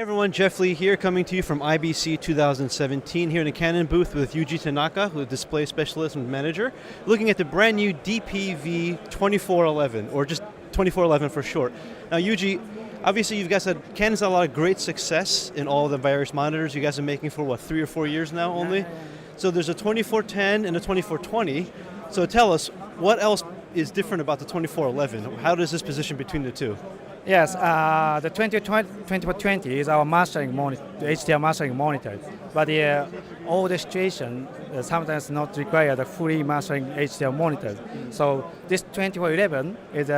Everyone, Jeff Lee here, coming to you from IBC 2017 here in the Canon booth with Yuji Tanaka, who is Display Specialist and Manager, looking at the brand new DP-V2411, or just 2411 for short. Now Yuji, obviously you guys had, Canon's had a lot of great success in all the various monitors you guys are making for what, 3 or 4 years now only? So there's a 2410 and a 2420, so tell us, what else is different about the 2411? How does this position between the two? Yes, the 2420 is our mastering monitor, the HDR mastering monitor. But the older situation sometimes not require the fully mastering HDR monitor. So this 2411 is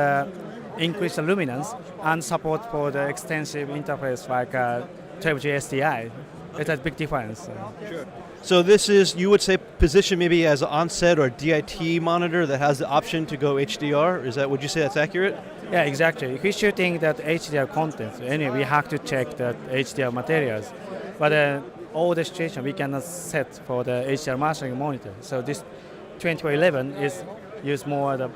increased luminance and support for the extensive interface like 12G SDI. It's a big difference. Sure. So this is, you would say, positioned maybe as an onset or DIT monitor that has the option to go HDR. Is that? Would you say that's accurate? Yeah, exactly. If we're shooting that HDR content, anyway, we have to check that HDR materials. But all the situation we cannot set for the HDR mastering monitor. So this 2411 is used more the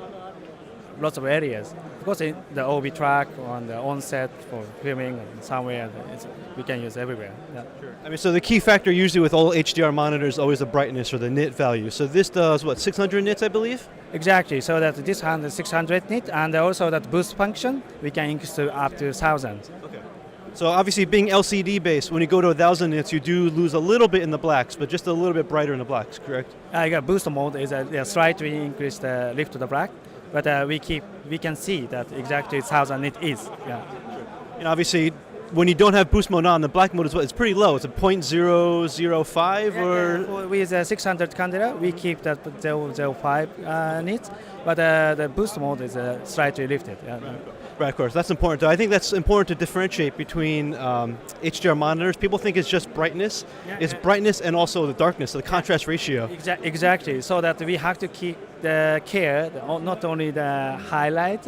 lots of areas. Because in the OB track on the onset for filming and somewhere, we can use everywhere. Yeah. Sure. I mean, so the key factor usually with all HDR monitors is always the brightness or the nit value. So this does what, 600 nits, I believe? Exactly. So that this has 600 nit, and also that boost function we can increase to up to 1000. Okay. So obviously, being LCD based, when you go to 1000 nits, you do lose a little bit in the blacks, but just a little bit brighter in the blacks, correct? Yeah, boost mode is slightly increase the lift to the black. But we can see that exactly 1000 nit is. Yeah. And obviously, when you don't have boost mode on, the black mode is what? It's pretty low. It's a 0.005 or. Yeah. With a 600 candela, we keep that 0.005 nits, but the boost mode is slightly lifted. Yeah. Right, of course. That's important. I think that's important to differentiate between HDR monitors. People think it's just brightness. Yeah, it's brightness and also the darkness, the contrast ratio. Exactly. So that we have to keep the care, not only the highlight,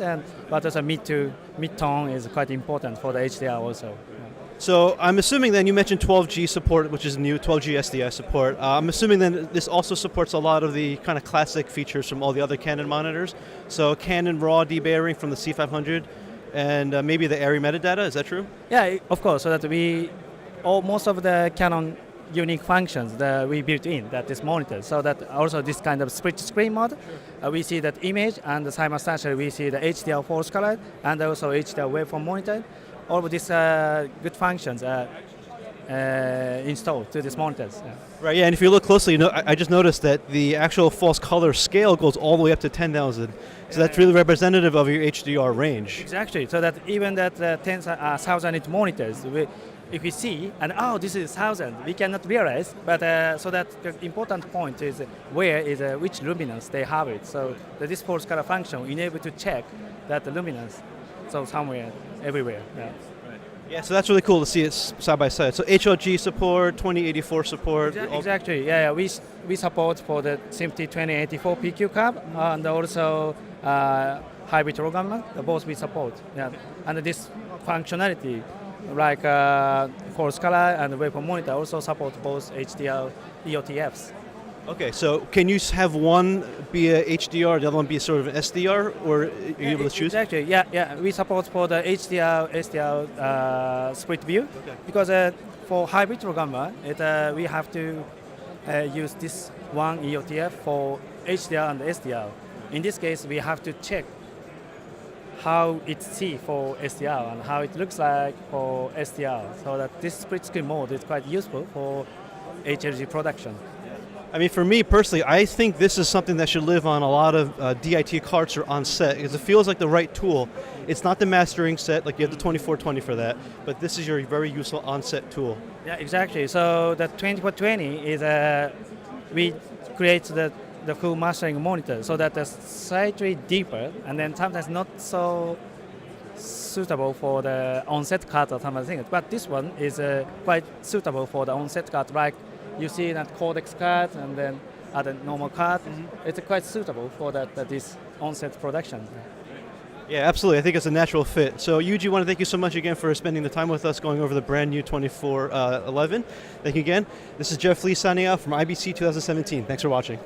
but also mid-tone is quite important for the HDR also. Yeah. So I'm assuming then, you mentioned 12G support, which is new, 12G SDI support. I'm assuming then this also supports a lot of the kind of classic features from all the other Canon monitors. So Canon RAW debayering from the C500 and maybe the ARRI metadata, is that true? Yeah, of course, so that most of the Canon unique functions that we built in that this monitor, so that also this kind of split screen mode, we see that image, and simultaneously we see the HDR force color and also HDR waveform monitor. All of these good functions are installed to these monitors. Yeah. Right, yeah, and if you look closely, I just noticed that the actual false color scale goes all the way up to 10,000. So that's really representative of your HDR range. Exactly, so that even that 10,000 nit monitors, if we see, and this is 1000, we cannot realize, but so that the important point is which luminance they have it. So this false color function enables to check that the luminance, so somewhere, everywhere. Yeah. Right. Yeah, so that's really cool to see it side by side. So HLG support, 2084 support. Exactly. Yeah, we support for the SMPTE 2084 PQ card and also hybrid raw gamma. Both we support. Yeah, and this functionality, like force color and waveform monitor, also support both HDR EOTFs. Okay, so can you have one be a HDR, the other one be sort of an SDR, or are you able to choose? Exactly, yeah. We support for the HDR, SDR split view, because for hybrid raw gamma, we have to use this one EOTF for HDR and SDR. In this case, we have to check how it see for SDR and how it looks like for SDR, so that this split screen mode is quite useful for HLG production. I mean, for me personally, I think this is something that should live on a lot of DIT carts or on set, because it feels like the right tool. It's not the mastering set, like you have the 2420 for that, but this is your very useful on-set tool. Yeah, exactly. So the 2420 is, we create the full mastering monitor, so that it's slightly deeper, and then sometimes not so suitable for the on-set cart or some other things. But this one is quite suitable for the on-set cart, like you see that Codex card and then other normal card. Mm-hmm. It's quite suitable for this on-set production. Yeah, absolutely. I think it's a natural fit. So Yuji, I want to thank you so much again for spending the time with us going over the brand new 2411. Thank you again. This is Jeff Lee signing out from IBC 2017. Thanks for watching.